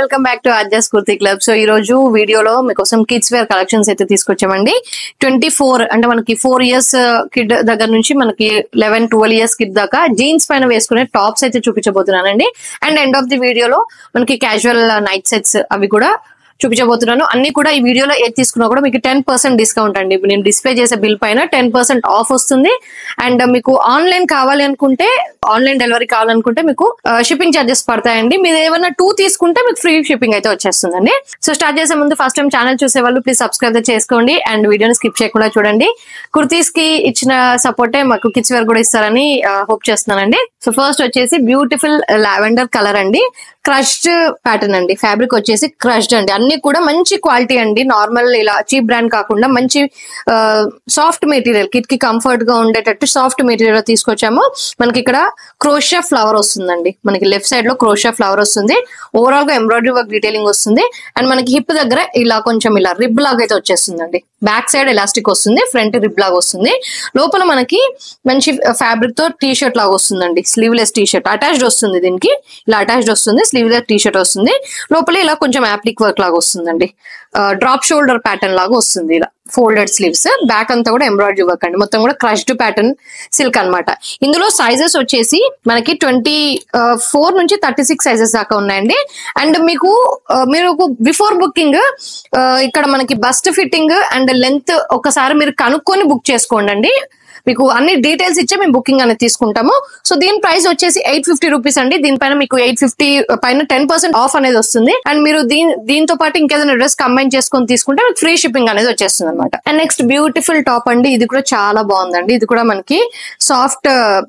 Welcome back to adjust kurti club. So ఈ రోజు వీడియోలో మీకోసం కిడ్స్ వేర్ కలెక్షన్స్ అయితే తీసుకొచ్చామండి. 24 అంటే మనకి 4 years కిడ్ దగ్గర నుంచి మనకి 11-12 years కిడ్ దాకా జీన్స్ పైన వేసుకునే టాప్స్ అయితే చూపించబోతున్నానండి. అండ్ ఎండ్ ఆఫ్ ది వీడియోలో మనకి క్యాజువల్ నైట్ సెట్స్ అవి కూడా చూపించబోతున్నాను. అన్ని కూడా ఈ వీడియోలో ఏది తీసుకున్నా కూడా మీకు 10% డిస్కౌంట్ అండి. నేను డిస్ప్లే చేసే బిల్ పైన 10% ఆఫ్ వస్తుంది. అండ్ మీకు ఆన్లైన్ కావాలి అనుకుంటే, ఆన్లైన్ డెలివరీ కావాలనుకుంటే మీకు షిప్పింగ్ చార్జెస్ పడతాయండి. మీరు ఏమైనా 2 తీసుకుంటే మీకు ఫ్రీ షిప్పింగ్ అయితే వచ్చేస్తుందండి. సో స్టార్ట్ చేసే ముందు ఫస్ట్ టైం ఛానల్ చూసే వాళ్ళు ప్లీజ్ సబ్స్క్రైబ్ చేసుకోండి అండ్ వీడియోని స్కిప్ చేయకుండా చూడండి. కుర్తీస్ కి ఇచ్చిన సపోర్టే మాకు కిడ్స్ వేర్ కూడా ఇస్తారని హోప్ చేస్తున్నానండి. సో ఫస్ట్ వచ్చేసి బ్యూటిఫుల్ లావెండర్ కలర్ అండి. క్రష్డ్ ప్యాటర్న్ అండి. ఫ్యాబ్రిక్ వచ్చేసి క్రష్డ్ అండి. అన్ని కూడా మంచి క్వాలిటీ అండి. నార్మల్ ఇలా చీప్ బ్రాండ్ కాకుండా మంచి సాఫ్ట్ మెటీరియల్, కిడ్ కి కంఫర్ట్ గా ఉండేటట్టు సాఫ్ట్ మెటీరియల్ తీసుకొచ్చాము. మనకి ఇక్కడ క్రోషియా ఫ్లవర్ వస్తుందండి. మనకి లెఫ్ట్ సైడ్ లో క్రోషియా ఫ్లవర్ వస్తుంది. ఓవరాల్ గా ఎంబ్రాయిడరీ వర్క్ డీటెయిలింగ్ వస్తుంది. అండ్ మనకి హిప్ దగ్గర ఇలా కొంచెం ఇలా రిబ్ లాగా అయితే వచ్చేస్తుందండి. బ్యాక్ సైడ్ ఎలాస్టిక్ వస్తుంది, ఫ్రంట్ రిబ్ లాగా వస్తుంది. లోపల మనకి మంచి ఫ్యాబ్రిక్ తో టీ షర్ట్ లాగా వస్తుందండి. స్లీవ్లెస్ టీ షర్ట్ అటాచ్డ్ వస్తుంది. దీనికి ఇలా అటాచ్డ్ వస్తుంది. స్లీవ్లెస్ టీ షర్ట్ వస్తుంది. లోపల ఇలా కొంచెం యాప్లిక్ వర్క్ లాగా వస్తుందండి. డ్రాప్ షోల్డర్ ప్యాటర్న్ లాగా వస్తుంది. ఇలా ఫోల్డెడ్ స్లీవ్స్, బ్యాక్ అంతా కూడా ఎంబ్రాయిడరీ వర్క్ అండి. మొత్తం కూడా క్రష్డ్ ప్యాటర్న్ సిల్క్ అన్నమాట. ఇందులో సైజెస్ వచ్చేసి మనకి 24 నుంచి 36 సైజెస్ దాకా ఉన్నాయండి. అండ్ మీకు మీరు బిఫోర్ బుకింగ్ ఇక్కడ మనకి బస్ట్ ఫిట్టింగ్ అండ్ లెంత్ ఒకసారి మీరు కనుక్కొని బుక్ చేసుకోండి అండి. మీకు అన్ని డీటెయిల్స్ ఇచ్చే మేము బుకింగ్ అనేది తీసుకుంటాము. సో దీని ప్రైస్ వచ్చేసి 850 రూపీస్ అండి. దీనిపైన మీకు 850 పైన 10% ఆఫ్ అనేది వస్తుంది. అండ్ మీరు దీంతో పాటు ఇంకేదైనా డ్రెస్ కంబైన్ చేసుకొని తీసుకుంటే మీకు ఫ్రీ షిప్పింగ్ అనేది వచ్చేస్తుంది అనమాట. అండ్ నెక్స్ట్ బ్యూటిఫుల్ టాప్ అండి. ఇది కూడా చాలా బాగుందండి. ఇది కూడా మనకి సాఫ్ట్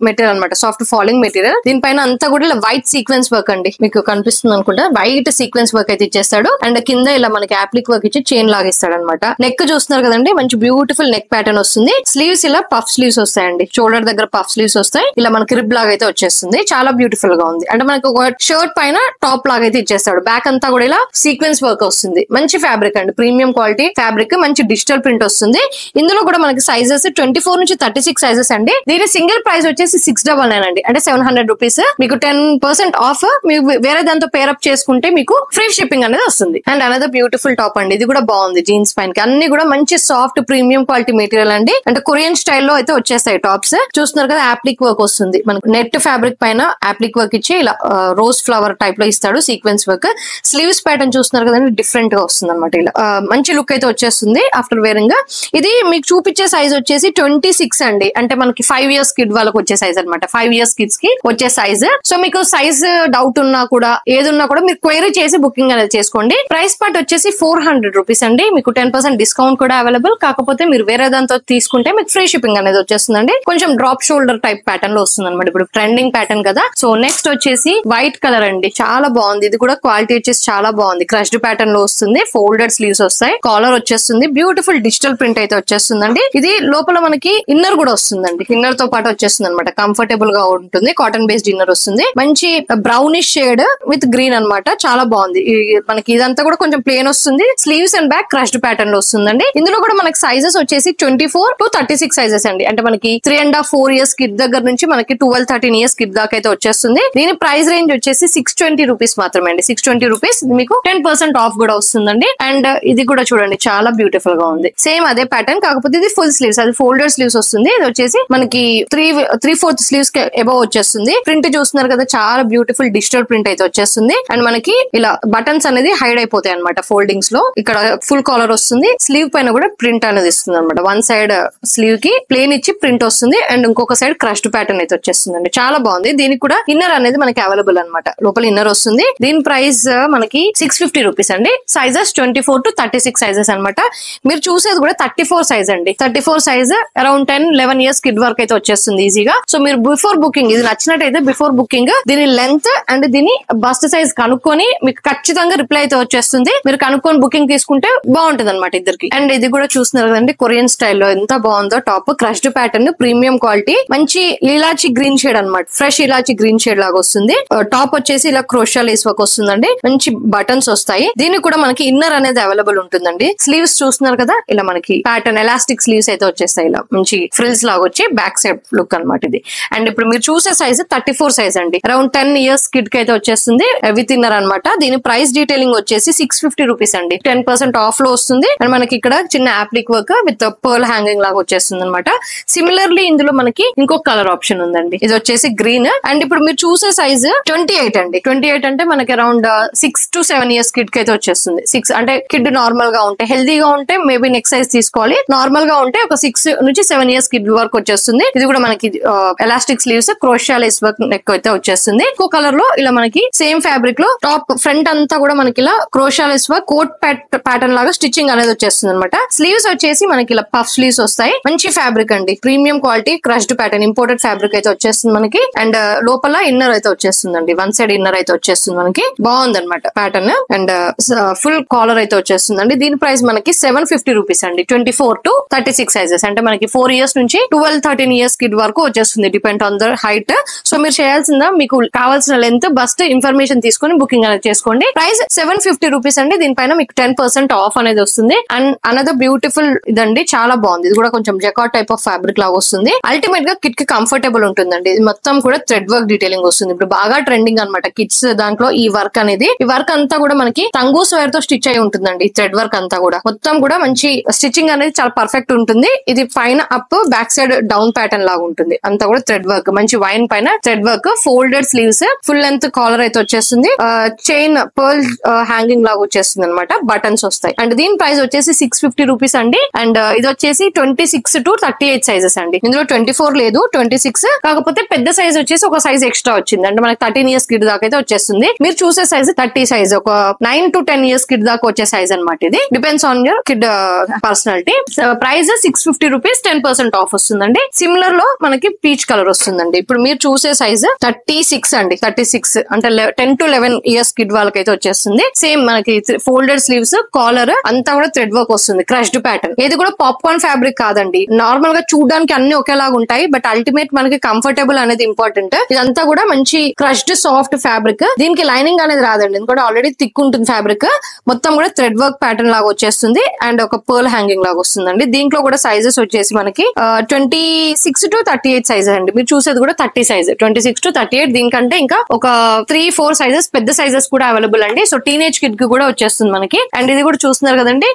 మెటీరియల్ అనమాట, సాఫ్ట్ ఫాలింగ్ మెటీరియల్. దీనిపైన అంతా కూడా ఇలా వైట్ సీక్వెన్స్ వర్క్ అండి. మీకు కనిపిస్తుంది అనుకుంటా. వైట్ సీక్వెన్స్ వర్క్ అయితే ఇచ్చేస్తాడు. అండ్ కింద ఇలా మనకి యాప్లిక్ వర్క్ ఇచ్చి చైన్ లాగా ఇస్తాడు అనమాట. నెక్ చూస్తున్నారు కదండి, మంచి బ్యూటిఫుల్ నెక్ ప్యాటర్న్ వస్తుంది. స్లీవ్స్ ఇలా పఫ్ స్లీవ్స్ వస్తాయండి. షోల్డర్ దగ్గర పఫ్ స్లీవ్స్ వస్తాయి. ఇలా మనకి రిబ్ లాగా అయితే వచ్చేస్తుంది. చాలా బ్యూటిఫుల్ గా ఉంది. అంటే మనకి ఒక షర్ట్ పైన టాప్ లాగా అయితే ఇచ్చేస్తాడు. బ్యాక్ అంతా కూడా ఇలా సీక్వెన్స్ వర్క్ వస్తుంది. మంచి ఫ్యాబ్రిక్ అండి, ప్రీమియం క్వాలిటీ ఫ్యాబ్రిక్. మంచి డిజిటల్ ప్రింట్ వస్తుంది. ఇందులో కూడా మనకి సైజెస్ 24 నుంచి 36 సైజెస్ అండి. దీని సింగిల్ ప్రైస్ వచ్చేసి 699 అండి. అంటే 700 రూపీస్. మీకు 10% ఆఫ్. మీకు వేరే దాంతో పేరప్ చేసుకుంటే మీకు ఫ్రీ షిప్పింగ్ అనేది వస్తుంది. అండ్ అనదర్ బ్యూటిఫుల్ టాప్ అండి. ఇది కూడా బాగుంది. జీన్స్ పైన అన్ని కూడా మంచి సాఫ్ట్ ప్రీమియం క్వాలిటీ మెటీరియల్ అండి. అంటే కొరియన్ స్టైల్లో అయితే వచ్చేస్తాయి టాప్స్. చూస్తున్నారు కదా, యాప్లిక్ వర్క్ వస్తుంది. మనకు నెట్ ఫ్యాబ్రిక్ పైన యాప్లిక్ వర్క్ ఇచ్చి ఇలా రోజ్ ఫ్లవర్ టైప్ లో ఇస్తాడు, సీక్వెన్స్ వర్క్. స్లీవ్స్ ప్యాటర్న్ చూస్తున్నారు కదండి, డిఫరెంట్ గా వస్తుంది అనమాట. ఇలా మంచి లుక్ అయితే వచ్చేస్తుంది ఆఫ్టర్ వేరింగ్. ఇది మీకు చూపించే సైజ్ వచ్చేసి 26 అండి. అంటే మనకి 5 years కిడ్ వాళ్ళకి వచ్చే సైజ్ అనమాట. 5 years కిడ్స్ కి వచ్చే సైజ్. సో మీకు సైజ్ డౌట్ ఉన్నా కూడా ఏదున్నా కూడా మీరు క్వైరీ చేసి బుకింగ్ అనేది చేసుకోండి. ప్రైస్ పార్ట్ వచ్చేసి 400 రూపీస్ అండి. మీకు 10% డిస్కౌంట్ కూడా అవైలబుల్. కాకపోతే మీరు వేరే దాంతో తీసుకుంటే మీకు ఫ్రీ షిప్పింగ్ అనేది వచ్చేస్తుందండి. కొంచెం డ్రాప్ షోల్డర్ టైప్ ప్యాటర్న్ లో వస్తుంది అనమాట. ఇప్పుడు ట్రెండింగ్ ప్యాటర్న్ కదా. సో నెక్స్ట్ వచ్చేసి వైట్ కలర్ అండి. చాలా బాగుంది. ఇది కూడా క్వాలిటీ వచ్చేసి చాలా బాగుంది. క్రష్డ్ ప్యాటర్న్ లో వస్తుంది. ఫోల్డెడ్ స్లీవ్స్ వస్తాయి. కాలర్ వచ్చేస్తుంది. బ్యూటిఫుల్ డిజిటల్ ప్రింట్ అయితే వచ్చేస్తుందండి. ఇది లోపల మనకి ఇన్నర్ కూడా వస్తుందండి. ఇన్నర్ తో పాటు వచ్చేస్తుంది అనమాట. కంఫర్టబుల్ గా ఉంటుంది. కాటన్ బేస్డ్ ఇన్నర్ వస్తుంది. మంచి బ్రౌనిష్ షేడ్ విత్ గ్రీన్ అనమాట. చాలా బాగుంది. మనకి ఇదంతా కూడా కొంచెం ప్లేన్ వస్తుంది. Sleeves and back crushed pattern లో వస్తుందండి. ఇందులో కూడా మనకి సైజెస్ వచ్చేసి 24 to 36 సైజెస్ అండి. అంటే మనకి 3.5-4 years కిడ్ దగ్గర నుంచి మనకి 12-13 years కిడ్ దాకా అయితే వచ్చేస్తుంది. దీని ప్రైస్ రేంజ్ వచ్చేసి 620 రూపీస్ మాత్రమే అండి. 620 రూపీస్. మీకు 10% ఆఫ్ కూడా వస్తుందండి. అండ్ ఇది కూడా చూడండి, చాలా బ్యూటిఫుల్ గా ఉంది. సేమ్ అదే ప్యాటర్న్, కాకపోతే ఇది ఫుల్ స్లీవ్స్. అది ఫోల్డెడ్ స్లీవ్స్ వస్తుంది. ఇది వచ్చేసి మనకి 3/4 స్లీవ్స్ అబౌవ్ వచ్చేస్తుంది. ప్రింట్ చూస్తున్నారు కదా, చాలా బ్యూటిఫుల్ డిజిటల్ ప్రింట్ అయితే వచ్చేస్తుంది. అండ్ మనకి ఇలా బటన్స్ అనేది హైడ్ అయిపోతాయి అనమాట ఫోల్డింగ్స్ లో. ఇక్కడ ఫుల్ కాలర్ వస్తుంది. స్లీవ్ పైన కూడా ప్రింట్ అనేది ఇస్తుంది అనమాట. వన్ సైడ్ స్లీవ్ కి ప్లేన్ ఇచ్చి ప్రింట్ వస్తుంది. అండ్ ఇంకొక సైడ్ క్రష్డ్ ప్యాటర్న్ అయితే వచ్చేస్తుందండి. చాలా బాగుంది. దీనికి కూడా ఇన్నర్ అనేది మనకి అవైలబుల్ అనమాట. లోపల ఇన్నర్ వస్తుంది. దీని ప్రైస్ మనకి 650 రూపీస్ అండి. సైజెస్ 24 to 36 సైజెస్ అనమాట. మీరు చూసేది కూడా 34 సైజ్ అండి. 34 సైజ్ అరౌండ్ 10-11 years కిడ్ వరకు అయితే వచ్చేస్తుంది ఈజీగా. సో మీరు బిఫోర్ బుకింగ్ ఇది నచ్చినట్టయితే బిఫోర్ బుకింగ్ దీని లెంత్ అండ్ దీని బస్ట్ సైజ్ కనుక్కొని మీకు ఖచ్చితంగా రిప్లై అయితే వచ్చేస్తుంది. మీరు కనుక్కొని బుకింగ్ తీసుకుంటే బాగుంటుంది అనమాట ఇద్దరికి. అండ్ ఇది కూడా చూస్తున్నారు కదండి, కొరియన్ స్టైల్లో ఎంత బాగుందో top. Crush crushed pattern, premium quality, మంచి ఇలాచి గ్రీన్ షేడ్ అన్నమాట. ఫ్రెష్ ఇలాచి గ్రీన్ షేడ్ లాగా వస్తుంది. టాప్ వచ్చేసి ఇలా క్రోషా లేస్ వర్క్ వస్తుందండి. మంచి బటన్స్ వస్తాయి. దీనికి కూడా మనకి ఇన్నర్ అనేది అవైలబుల్ ఉంటుందండి. స్లీవ్స్ చూస్తున్నారు కదా, ఇలా మనకి ప్యాటర్న్ ఎలాస్టిక్ స్లీవ్స్ అయితే వచ్చేస్తాయి. ఇలా మంచి ఫ్రిల్స్ లాగా వచ్చి బ్యాక్ సైడ్ లుక్ అనమాట ఇది. అండ్ ఇప్పుడు మీరు చూసే సైజ్ 34 సైజ్ అండి. అరౌండ్ 10 years కిడ్ కి అయితే వచ్చేస్తుంది విత్ ఇన్నర్ అనమాట. దీని ప్రైస్ డీటెయిలింగ్ వచ్చేసి 650 రూపీస్ అండి. 10% ఆఫ్ లో వస్తుంది. అండ్ మనకి ఇక్కడ చిన్న appliqué work with pearl hanging లాగా వచ్చేస్తుంది అనమాట. సిమిలర్లీ ఇందులో మనకి ఇంకొక కలర్ ఆప్షన్ ఉందండి. ఇది వచ్చేసి గ్రీన్. అండ్ ఇప్పుడు మీరు చూసే సైజ్ 28 అండి. 28 అంటే మనకి అరౌండ్ 6 to 7 years కిడ్ కి అయితే వచ్చేస్తుంది. 6 అంటే కిడ్ నార్మల్ గా ఉంటే, హెల్దీగా ఉంటే మేబీ నెక్స్ట్ సైజ్ తీసుకోవాలి. నార్మల్ గా ఉంటే ఒక 6 నుంచి 7 years కిడ్ వరకు వచ్చేస్తుంది. ఇది కూడా మనకి elastic sleeves, crochet lace work neck అయితే వచ్చేస్తుంది. ఇంకో కలర్ లో ఇలా మనకి సేమ్ ఫ్యాబ్రిక్ లో టాప్ ఫ్రంట్ అంతా కూడా మనకి ఇలా crochet lace work coat pattern లాగా స్టిచ్చింగ్ అనేది వచ్చేస్తుంది అనమాట. స్లీవ్స్ వచ్చేసి మనకి ఇలా పఫ్ స్లీవ్స్ వస్తాయి. మంచి ఫ్యాబ్రిక్ అండి. Premium quality crushed pattern, imported fabric అయితే వచ్చేస్తుంది మనకి. అండ్ లోపల ఇన్నర్ అయితే వచ్చేస్తుందండి. వన్ సైడ్ ఇన్నర్ అయితే వచ్చేస్తుంది మనకి. బాగుంది అనమాట ప్యాటర్న్. అండ్ ఫుల్ కాలర్ అయితే వచ్చేస్తుందండి. దీని ప్రైస్ మనకి 750 రూపీస్ అండి. 24 to 36 సైజెస్ అంటే మనకి 4 years నుంచి 12-13 years కిడ్ వరకు వచ్చేస్తుంది. Depend on the height. So మీరు చేయాల్సిందా, మీకు కావాల్సిన లెంత్ బస్ట్ ఇన్ఫర్మేషన్ తీసుకొని బుకింగ్ అనేది చేసుకోండి. ప్రైస్ 750 రూపీస్ అండి. దీనిపైన మీకు 10% ఆఫ్ అనేది వస్తుంది. అండ్ అనదర్ బ్యూటిఫుల్ ఇదండి, చాలా బాగుంది. ఇది కూడా కొంచెం జకాట్ టైప్ ఆఫ్ ఫ్యాబ్రిక్ లాగా వస్తుంది. అల్టిమేట్ గా కిడ్ కి కంఫర్టబుల్ ఉంటుందండి. ఇది మొత్తం కూడా థ్రెడ్ వర్క్ డీటెయిలింగ్ వస్తుంది. ఇప్పుడు బాగా ట్రెండింగ్ అనమాట కిడ్స్ దాంట్లో ఈ వర్క్ అనేది. ఈ వర్క్ అంతా కూడా మనకి తంగూస్ వేర్ తో స్టిచ్ అయి ఉంటుందండి. థ్రెడ్ వర్క్ అంతా కూడా మొత్తం కూడా మంచి స్టిచ్చింగ్ అనేది చాలా పర్ఫెక్ట్ ఉంటుంది. ఇది పైన up, back side down pattern లాగా ఉంటుంది. అంతా కూడా థ్రెడ్ వర్క్, మంచి వైన్ పైన thread work, folded sleeves, full length collar అయితే వచ్చేస్తుంది. చైన్ పర్ల్ హ్యాంగింగ్ లాగా వచ్చేస్తుంది అనమాట. బటన్స్ వస్తాయి. అండ్ దీని ప్రైస్ వచ్చేసి 650 రూపీస్ అండి. అండ్ ఇది వచ్చేసి 26 to 38 సైజెస్ అండి. ఇందులో 24 లేదు, 26. కాకపోతే పెద్ద సైజ్ వచ్చేసి ఒక సైజ్ ఎక్స్ట్రా వచ్చింది. అంటే మనకి 13 years కిడ్ దాకా అయితే వచ్చేస్తుంది. మీరు చూసే సైజ్ 30 సైజ్, ఒక 9 to 10 years కిడ్ దాకా వచ్చే సైజ్ అనమాట. ఇది depends on your kid personality. Price 650 rupees, 10% of వస్తుందండి. సిమిలర్ లో మనకి పీచ్ కలర్ వస్తుందండి. ఇప్పుడు మీరు చూసే సైజ్ 36 అండి. 36 అంటే 10 to 11 years కిడ్ వాళ్ళకైతే వచ్చేస్తుంది. సేమ్ మనకి ఫోల్డెడ్ స్లీవ్స్, కాలర్ అంతా కూడా థ్రెడ్ వర్క్ వస్తుంది. Crushed pattern. ఇది కూడా పాప్కార్న్ ఫ్యాబ్రిక్ కాదండి. నార్మల్ గా చూడడానికి అన్ని ఒకేలాగా ఉంటాయి. బట్ అల్టిమేట్ మనకి కంఫర్టబుల్ అనేది ఇంపార్టెంట్. ఇదంతా కూడా మంచి క్రష్డ్ సాఫ్ట్ ఫ్యాబ్రిక్. దీనికి లైనింగ్ అనేది రాదండి, ఎందుకంటే ఆల్రెడీ థిక్ ఉంటుంది ఫ్యాబ్రిక్. మొత్తం కూడా థ్రెడ్ వర్క్ ప్యాటర్న్ లాగా వచ్చేస్తుంది. అండ్ ఒక పర్ల్ హ్యాంగింగ్ లాగా వస్తుందండి. దీంట్లో కూడా సైజెస్ వచ్చేసి మనకి 26 to 38 సైజెస్ అండి. మీరు చూసేది కూడా 30 సైజ్, 26 to 38. దీనికంటే ఇంకా ఒక 3-4 సైజెస్ పెద్ద సైజెస్ కూడా అవైలబుల్ అండి. సో టీనేజ్ కిడ్ కి కూడా వచ్చేస్తుంది మనకి. అండ్ ఇది కూడా చూస్తున్నారు కదండి,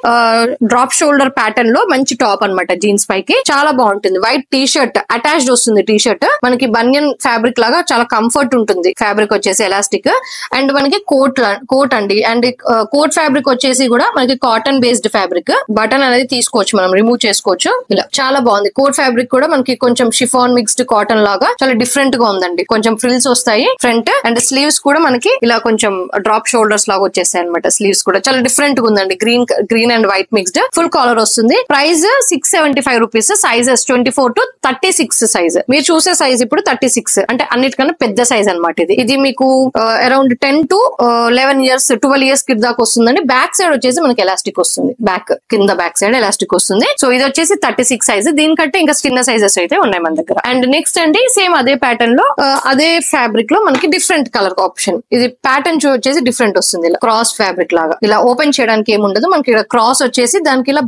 డ్రాప్ షోల్డర్ ప్యాటర్న్ లో మంచి టాప్ అనమాట. జీన్స్ పైకి చాలా బాగుంటుంది. వైట్ టీ షర్ట్ అటాచ్డ్ వస్తుంది. టీ షర్ట్ మనకి బనియన్ ఫ్యాబ్రిక్ లాగా చాలా కంఫర్ట్ ఉంటుంది. ఫ్యాబ్రిక్ వచ్చేసి ఎలాస్టిక్. అండ్ మనకి కోట్ అండి. అండ్ కోట్ ఫ్యాబ్రిక్ వచ్చేసి కూడా మనకి కాటన్ బేస్డ్ ఫ్యాబ్రిక్. బటన్ అనేది తీసుకోవచ్చు, మనం రిమూవ్ చేసుకోవచ్చు. ఇలా చాలా బాగుంది. కోట్ ఫ్యాబ్రిక్ కూడా మనకి కొంచెం షిఫాన్ మిక్స్డ్ కాటన్ లాగా చాలా డిఫరెంట్ గా ఉందండి. కొంచెం ఫ్రిల్స్ వస్తాయి ఫ్రంట్. అండ్ స్లీవ్స్ కూడా మనకి ఇలా కొంచెం డ్రాప్ షోల్డర్స్ లాగా వచ్చేసాయి అనమాట. స్లీవ్స్ కూడా చాలా డిఫరెంట్ గా ఉందండి. Green and white mixed. Full collar వస్తుంది. Price 675 rupees. Sizes 24 to 36 size. మీరు చూసే సైజ్ ఇప్పుడు 36 అంటే అన్నిటికన్నా పెద్ద సైజ్ అనమాట. ఇది మీకు around 10 to 11 years 12 years kid దాకా వస్తుందండి. బ్యాక్ సైడ్ వచ్చేసి మనకి ఎలాస్టిక్ వస్తుంది. కింద బ్యాక్ సైడ్ ఎలాస్టిక్ వస్తుంది. సో ఇది వచ్చేసి 36 సైజ్. దీనికంటే ఇంకా చిన్న సైజెస్ అయితే ఉన్నాయి మన దగ్గర. అండ్ నెక్స్ట్ అండి, సేమ్ అదే ప్యాటర్న్ లో అదే ఫ్యాబ్రిక్ లో మనకి డిఫరెంట్ కలర్ ఆప్షన్. ఇది ప్యాటర్న్ వచ్చేసి డిఫరెంట్ వస్తుంది. ఇలా క్రాస్ ఫ్యాబ్రిక్ లాగా. ఇలా ఓపెన్ చేయడానికి ఏముండదు మనకి. ఇక్కడ క్రాస్ వచ్చేసి దానికి ఇలా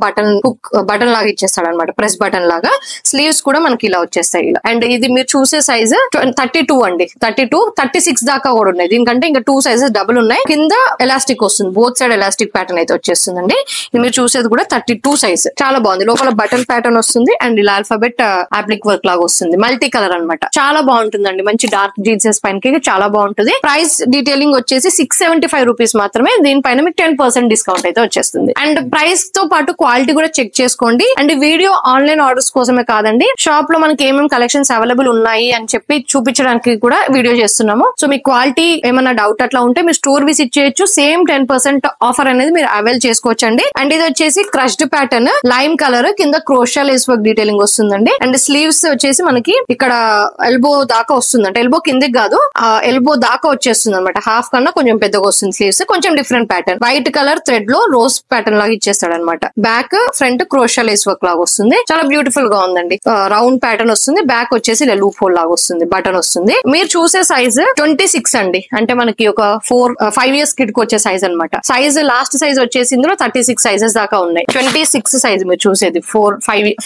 బటన్ లాగా ఇచ్చేస్తాడు అనమాట. ప్రెస్ బటన్ లాగా. స్లీవ్స్ కూడా మనకి ఇలా వచ్చేస్తాయి ఇలా. అండ్ ఇది మీరు చూసే సైజ్ 32 అండి. 32, 36 దాకా కూడా ఉన్నాయి. దీనికంటే ఇంకా 2 సైజెస్ డబుల్ ఉన్నాయి. కింద ఎలాస్టిక్ వస్తుంది. బోత్ సైడ్ ఎలాస్టిక్ ప్యాటర్న్ అయితే వచ్చేస్తుందండి. ఇది మీరు చూసేది కూడా 32 సైజ్. చాలా బాగుంది. లోపల బటన్ ప్యాటర్న్ వస్తుంది. అండ్ ఇలా ఆల్ఫాబెట్ అప్లిక్ వర్క్ లాగా వస్తుంది. మల్టీ కలర్ అనమాట. చాలా బాగుంటుందండి. మంచి డార్క్ జీన్సెస్ పైనకి చాలా బాగుంటుంది. ప్రైస్ డీటెయిలింగ్ వచ్చేసి 675 రూపీస్ మాత్రమే. దీనిపైన మీకు 10% డిస్కౌంట్ అయితే వచ్చేస్తుంది. అండ్ ప్రైస్ తో పాటు క్వాలిటీ కూడా చెక్ చేసుకోండి. అండ్ వీడియో ఆన్లైన్ ఆర్డర్స్ కోసమే కాదండి, షాప్ లో మనకి ఏమేమి కలెక్షన్స్ అవైలబుల్ ఉన్నాయి అని చెప్పి చూపించడానికి కూడా వీడియో చేస్తున్నాము. సో మీ క్వాలిటీ ఏమైనా డౌట్ అట్లా ఉంటే మీరు స్టోర్ విజిట్ చేయొచ్చు. సేమ్ 10% ఆఫర్ అనేది మీరు అవైల్ చేసుకోవచ్చండి. అండ్ ఇది వచ్చేసి క్రష్డ్ ప్యాటర్న్, లైమ్ కలర్, కింద క్రోషియా లేస్ వర్క్ డీటెయిలింగ్ వస్తుందండి. అండ్ స్లీవ్స్ వచ్చేసి మనకి ఇక్కడ ఎల్బో దాకా వస్తుంది. అంటే ఎల్బో కిందకి కాదు, ఎల్బో దాకా వచ్చేస్తుంది అనమాట. హాఫ్ కన్నా కొంచెం పెద్దగా వస్తుంది స్లీవ్స్. కొంచెం different pattern. White colour thread లో రోజ్ ప్యాటర్న్ లాగా ఇచ్చేస్తాడు అనమాట. బ్యాక్ ఫ్రంట్ క్రోషియా లేస్ వర్క్ లాగా వస్తుంది. చాలా బ్యూటిఫుల్ బ్యూటిఫుల్ గా ఉందండి. రౌండ్ ప్యాటర్న్ వస్తుంది, బ్యాక్ వచ్చేసి ఇలా లూప్ హోల్ లాగా వస్తుంది, బటన్ వస్తుంది. మీరు చూసే సైజ్ 26 అండి, అంటే మనకి ఒక 5 years కిడ్ కి వచ్చే సైజ్ అనమాట. సైజ్ లాస్ట్ సైజ్ వచ్చేసి ఇందులో 36 సైజెస్ దాకా ఉన్నాయి. 26 సైజ్ మీరు చూసేది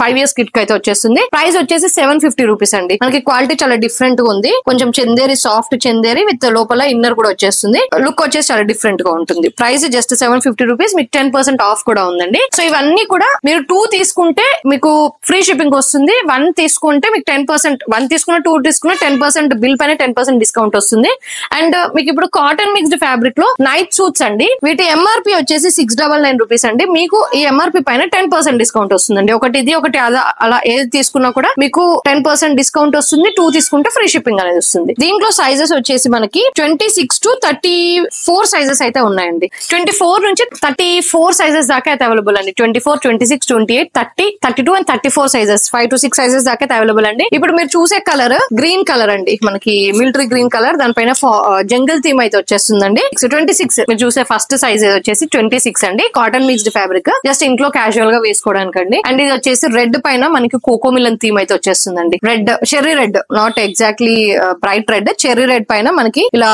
5 years కిడ్ కి అయితే వచ్చేస్తుంది. ప్రైస్ వచ్చేసి 750 రూపీస్ అండి. మనకి క్వాలిటీ చాలా డిఫరెంట్ గా ఉంది, కొంచెం చందేరి, సాఫ్ట్ చందేరి విత్ లోపల ఇన్నర్ కూడా వచ్చేస్తుంది. లుక్ వచ్చేసి చాలా డిఫరెంట్ గా ఉంటుంది. Price just 750 rupees. మీకు 10% ఆఫ్ కూడా ఉందండి. సో ఇవన్నీ కూడా మీరు 2 తీసుకుంటే మీకు ఫ్రీ షిప్పింగ్ వస్తుంది. 1 తీసుకుంటే మీకు 10%, 1 తీసుకున్న 2 తీసుకున్న 10% బిల్ పైన 10% డిస్కౌంట్ వస్తుంది. అండ్ మీకు ఇప్పుడు కాటన్ మిక్స్డ్ ఫ్యాబ్రిక్ లో నైట్ సూట్స్ అండి, వీటి ఎంఆర్పి వచ్చేసి 699 రూపీస్ అండి. మీకు ఈ ఎంఆర్పి పైన 10% డిస్కౌంట్ వస్తుందండి. ఒకటి ఇది ఒకటి అలా ఏది తీసుకున్నా కూడా మీకు 10% డిస్కౌంట్ వస్తుంది. 2 తీసుకుంటే ఫ్రీ షిప్పింగ్ అనేది వస్తుంది. దీంట్లో సైజెస్ వచ్చేసి మనకి 26 to 34 సైజెస్ అయితే ఉన్నాయండి. 24 నుంచి 34 సైజెస్ దాకా అయితే అవైలబుల్ అండి. 24, 26, 28, 30, 32 అండ్ 34 సైజెస్, 5 to 6 సైజెస్ దాకా అయితే అవైలబుల్ అండి. ఇప్పుడు మీరు చూసే కలర్ గ్రీన్ కలర్ అండి, మనకి మిలిటరీ గ్రీన్ కలర్, దానిపైన జంగల్ థీమ్ అయితే వచ్చేస్తుందండి. 26 మీరు చూసే ఫస్ట్ సైజ్ వచ్చేసి 26 అండి. కాటన్ మిక్స్డ్ ఫ్యాబ్రిక్, జస్ట్ ఇంట్లో క్యాజువల్ గా వేసుకోవడానికి అండి. అండ్ ఇది వచ్చేసి రెడ్ పైన మనకి కోకో మిలన్ థీమ్ అయితే వచ్చేస్తుందండి. Red, cherry red, not exactly bright red, cherry red పైన మనకి ఇలా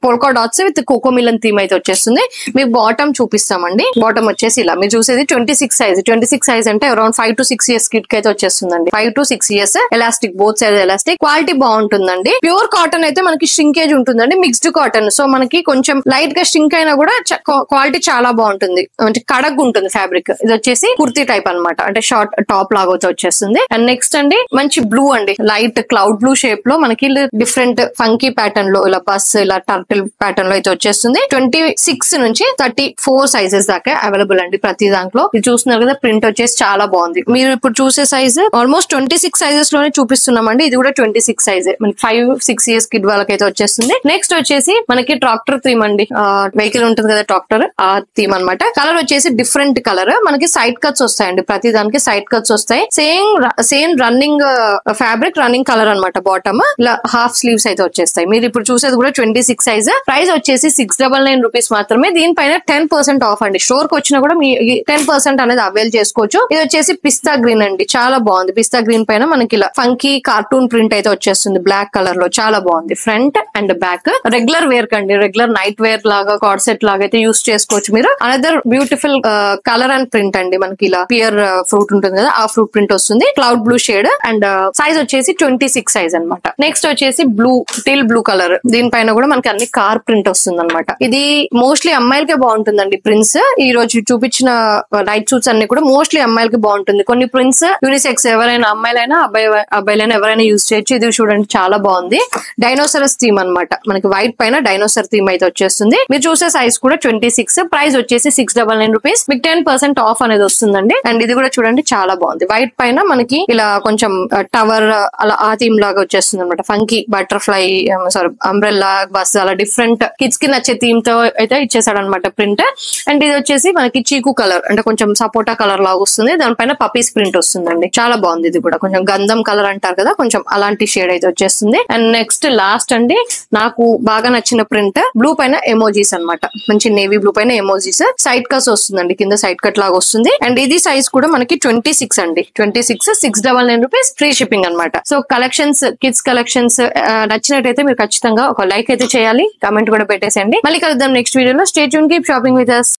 polka dots with coco Milan theme అయితే వచ్చేస్తుంది. మీకు బాటమ్ చూపిస్తామండి. బాటమ్ వచ్చేసి ఇలా మీరు చూసేది 26 సైజ్. 26 సైజ్ అంటే అరౌండ్ 5 to 6 years కిడ్ కి అయితే వచ్చేస్తుందండి. 5 to 6 years, elastic, both size elastic, quality బాగుంటుందండి. ప్యూర్ కాటన్ అయితే మనకి షింకేజ్ ఉంటుందండి. మిక్స్డ్ కాటన్, సో మనకి కొంచెం లైట్ గా షింక్ అయినా కూడా క్వాలిటీ చాలా బాగుంటుంది, అంటే కడగ్ ఉంటుంది ఫ్యాబ్రిక్. ఇది వచ్చేసి కుర్తీ టైప్ అనమాట, అంటే షార్ట్ టాప్ లాగా వచ్చేస్తుంది. అండ్ నెక్స్ట్ అండి మంచి బ్లూ అండి, లైట్ క్లౌడ్ బ్లూ షేప్ లో మనకి డిఫరెంట్ ఫంకీ ప్యాటర్న్ లో ఇలా పస్, ఇలా టర్టిల్ ప్యాటర్న్ లో అయితే వచ్చేస్తుంది. 26 నుంచి 34 సైజెస్ దాకా అవైలబుల్ అండి ప్రతి దాంట్లో. ఇది చూస్తున్నారు కదా, ప్రింట్ వచ్చేసి చాలా బాగుంది. మీరు ఇప్పుడు చూసే సైజ్ ఆల్మోస్ట్ 26 సైజెస్ లోనే చూపిస్తున్నామండి. ఇది కూడా 26 సైజ్, మనకి 5-6 years కిడ్ వాళ్ళకైతే వచ్చేస్తుంది. నెక్స్ట్ వచ్చేసి మనకి ట్రాక్టర్ థీమ్ అండి, వెహికల్ ఉంటుంది కదా ట్రాక్టర్, ఆ థీమ్ అనమాట. కలర్ వచ్చేసి డిఫరెంట్ కలర్, మనకి సైడ్ కట్స్ వస్తాయండి, ప్రతి దానికి సైడ్ కట్స్ వస్తాయి. Same running fabric, running colour అనమాట. బాటమ్ ఇలా హాఫ్ స్లీవ్స్ అయితే వచ్చేస్తాయి. మీరు ఇప్పుడు చూసేది కూడా 26 సైజ్. ప్రైస్ వచ్చేసి 699 రూపీస్ మాత్రమే. దీనిపైన 10% ఆఫ్ అండి. స్టోర్ కి వచ్చినా కూడా మీ 10% అనేది అవైల్ చేసుకోవచ్చు. ఇది వచ్చేసి పిస్తా గ్రీన్ అండి, చాలా బాగుంది. పిస్తా గ్రీన్ పైన మనకి ఇలా ఫంకీ కార్టూన్ ప్రింట్ అయితే వచ్చేస్తుంది బ్లాక్ కలర్ లో, చాలా బాగుంది. Front and back regular wear కండి, రెగ్యులర్ నైట్ వేర్ లాగా, కార్డ్ సెట్ లాగా అయితే యూస్ చేసుకోవచ్చు మీరు. Another beautiful colour and print అండి, మనకి ఇలా పియర్ ఫ్రూట్ ఉంటుంది కదా, ఆ ఫ్రూట్ ప్రింట్ వస్తుంది. Cloud blue shade and size వచ్చేసి 26 సైజ్ అనమాట. నెక్స్ట్ వచ్చేసి బ్లూ, టిల్ బ్లూ కలర్, దీనిపైన కూడా మనకి అన్ని కార్ ప్రింట్ వస్తుంది అనమాట. ఇది మోస్ట్లీ అమ్మాయిలకే బాగుంటుందండి ప్రింట్స్. ఈ రోజు చూపించిన నైట్ సూట్స్ అన్ని కూడా మోస్ట్లీ అమ్మాయిలకి బాగుంటుంది. కొన్ని ప్రింట్స్ యూనిసెక్స్, ఎవరైనా అమ్మాయిలైనా అబ్బాయిలైనా ఎవరైనా యూజ్ చేయొచ్చు. ఇది చూడండి చాలా బాగుంది. డైనోసరస్ థీమ్ అనమాట, మనకి వైట్ పైన డైనోసర్ థీమ్ అయితే వచ్చేస్తుంది. మీరు చూసే సైజ్ కూడా 26. ప్రైస్ వచ్చేసి 699 రూపీస్. మీకు 10% ఆఫ్ అనేది వస్తుందండి. అండ్ ఇది కూడా చూడండి చాలా బాగుంది. వైట్ పైన మనకి ఇలా కొంచెం టవర్ అలా ఆ థీమ్ లాగా వచ్చేస్తుంది అనమాట. Funky butterfly, sorry umbrella, bus, అలా డిఫరెంట్ కిడ్స్ కి నచ్చే థీమ్ తో అయితే ఇచ్చేసాడు అనమాట ప్రింట్. అండ్ ఇది వచ్చేసి మనకి చీకు కలర్, అంటే కొంచెం సపోటా కలర్ లాగా వస్తుంది. దానిపైన పపీస్ ప్రింట్ వస్తుందండి, చాలా బాగుంది. ఇది కూడా కొంచెం గంధం కలర్ అంటారు కదా, కొంచెం అలాంటి షేడ్ అయితే వచ్చేస్తుంది. అండ్ నెక్స్ట్ లాస్ట్ అండి, నాకు బాగా నచ్చిన ప్రింట్ బ్లూ పైన ఎమోజీస్ అనమాట. మంచి నేవీ బ్లూ పైన ఎమోజీస్, సైడ్ కట్స్ వస్తుందండి, కింద సైడ్ కట్ లాగా వస్తుంది. అండ్ ఇది సైజ్ కూడా మనకి 26 అండి. 26, 699 రూపీస్, ఫ్రీ షిప్పింగ్ అనమాట. సో కలెక్షన్స్, కిడ్స్ కలెక్షన్స్ నచ్చినట్టయితే మీరు ఖచ్చితంగా ఒక లైక్ అయితే చేయాలి, కామెంట్ కూడా పెట్టేసేయండి. మళ్ళీ కలుద్దాం నెక్స్ట్ వీడియోలో. Stay tune, keep shopping with us.